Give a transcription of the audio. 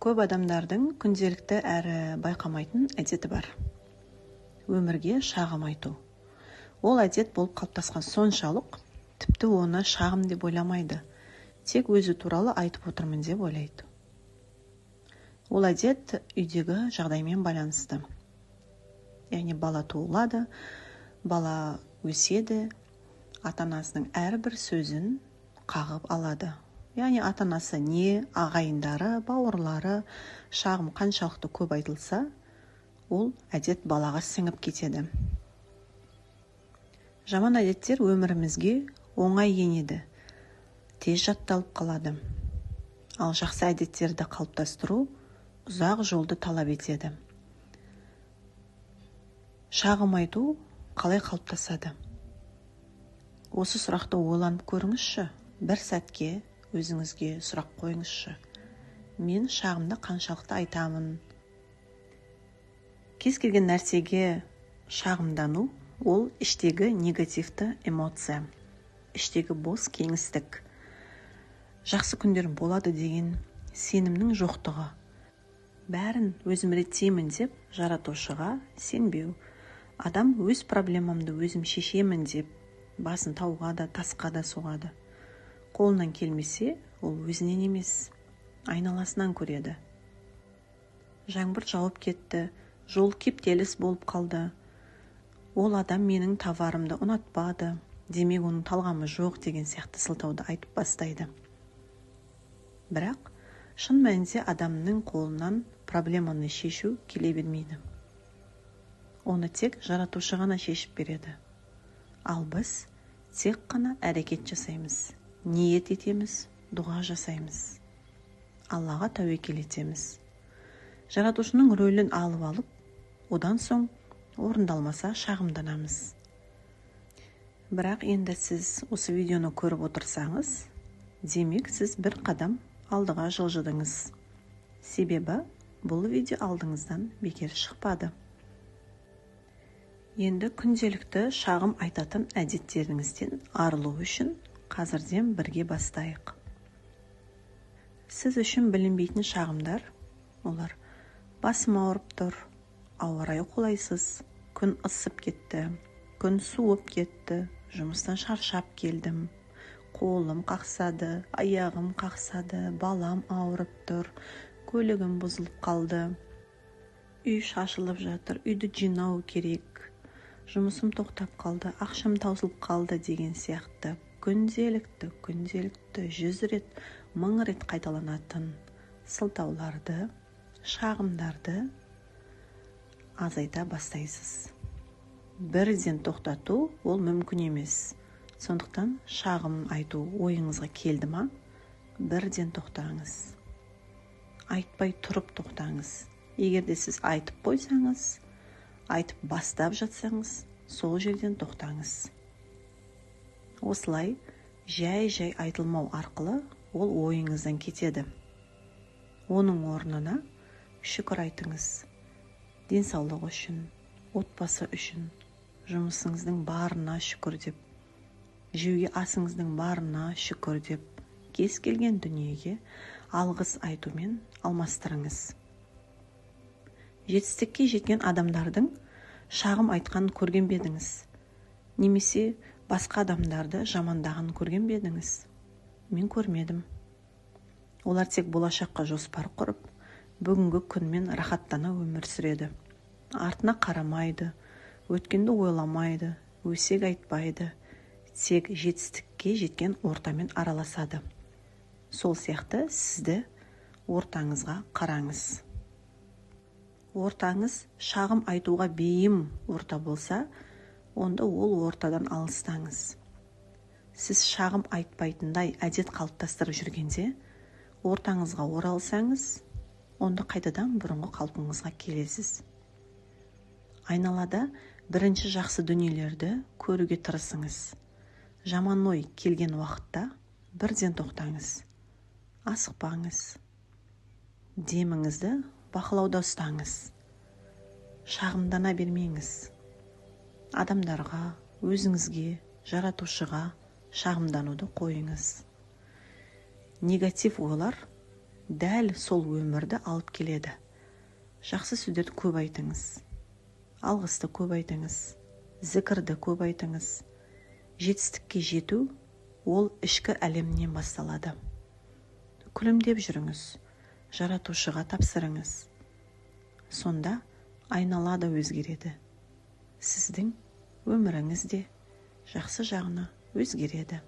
Көп адамдардың күнделікті әрі байқамайтын әдеті бар. Өмірге шағым айту. Ол әдет болып қалыптасқан соншалық, тіпті оны шағым деп ойламайды. Тек өзі туралы айтып отырмын деп ойлайды. Ол әдет үйдегі жағдаймен байланысты. Яғни бала туылады, бала өседі, ата-анасының әрбір сөзін қағып алады. Яғни ата-анасы не, ағайындары, бауырлары, шағым қаншалықты көп айтылса, ол әдет балаға сіңіп кетеді. Жаман әдеттер өмірімізге оңай енеді, тез жатталып қалады. Ал жақсы әдеттерді қалыптастыру ұзақ жолды талап етеді. Шағым айту қалай қалыптасады? Осы сұрақты ойланып көріңізші. Бір сәтке өзіңізге сұрақ қойыңызшы. Мен шағымды қаншалықты айтамын? Кез келген нәрсеге шағымдану ол іштегі негативті эмоция, іштегі бос кеңістік. Жақсы күндерім болады деген сенімнің жоқтығы. Бәрін өзім реттеймін деп жаратушыға сенбеу. Адам өз проблемамды өзім шешемін деп басын тауға да, тасқа да соғады. Қолынан келмесе, ол өзінен емес, айналасынан көреді. Жаңбыр жауып кетті, жол кептеліс болып қалды. Ол адам менің товарымды ұнатпады, демек оның талғамы жоқ деген сияқты сылтауды айтып бастайды. Бірақ шын мәнінде адамның қолынан проблеманы шешу келе бермейді. Оны тек жаратушы ғана шешіп береді. Ал біз тек қана әрекет жасаймыз, ниет етеміз, дұға жасаймыз. Аллаға тәуекел етеміз. Жаратушының рөлін алып алып, одан соң орындалмаса шағымданамыз. Бірақ енді сіз осы видеоны көріп отырсаңыз, демек сіз бір қадам алдыға жылжыдыңыз. Себебі бұл видео алдыңыздан бекер шықпады. Енді күнделікті шағым айтатын әдеттеріңізден арылу үшін қазірден бірге бастайық. Сіз үшін білінбейтін шағымдар, олар басым ауырып тұр, ауа райы қолайсыз, күн ысып кетті, күн суып кетті, жұмыстан шаршап келдім, қолым қақсады, аяғым қақсады, балам ауырып тұр, көлігім бұзылып қалды, үй шашылып жатыр, үйді жинау керек, жұмысым тоқтап қалды, ақшам таусылып қалды деген сияқты күнделікті 100 рет, 1000 рет қайталанатын сылтауларды, шағымдарды азайта бастайсыз. Бірден тоқтату ол мүмкін емес. Сондықтан шағым айту ойыңызға келді ма? Бірден тоқтаңыз. Айтпай тұрып тоқтаңыз. Егер де сіз айтып қойсаңыз, айтып бастап жатсаңыз, сол жерден тоқтаңыз. Осылай жай айтылмау арқылы ол ойыңыздан кетеді. Оның орнына шүкір айтыңыз. Денсаулық үшін, отбасы үшін, жұмысыңыздың барына шүкір деп, жеуге асыңыздың барына шүкір деп, кез келген дүниеге алғыс айтумен алмастырыңыз. Жетістікке жеткен адамдардың шағым айтқан көрген бедіңіз? Немесе басқа адамдарды жамандағын көрген бедіңіз? Мен көрмедім. Олар тек болашаққа жоспар құрып, бүгінгі күнмен рахаттана өмір сүреді. Артына қарамайды, өткенді ойламайды, өсек айтпайды, тек жетістікке жеткен ортамен араласады. Сол сияқты сізді ортаңызға қараңыз. Ортаңыз шағым айтуға бейім орта болса, онда ол ортадан алыстаңыз. Сіз шағым айтпайтындай әдет қалыптастырып жүргенде, ортаңызға оралсаңыз, онда қайтадан бұрынғы қалпыңызға келесіз. Айналада бірінші жақсы дүниелерді көруге тырысыңыз. Жаман ой келген уақытта бірден тоқтаңыз. Асықпаңыз. Деміңізді бақылауда ұстаңыз. Шағымдана бермеңіз. Адамдарға, өзіңізге, жаратушыға шағымдануды қойыңыз. Негатив ойлар дәл сол өмірді алып келеді. Жақсы сөздерді көп айтыңыз, алғысты көп айтыңыз, зікірді көп айтыңыз. Жетістікке жету ол ішкі әлемнен басталады. Күлімдеп жүріңіз, жаратушыға тапсырыңыз. Сонда айнала да өзгереді. Сіздің өміріңіз де жақсы жағына өзгереді.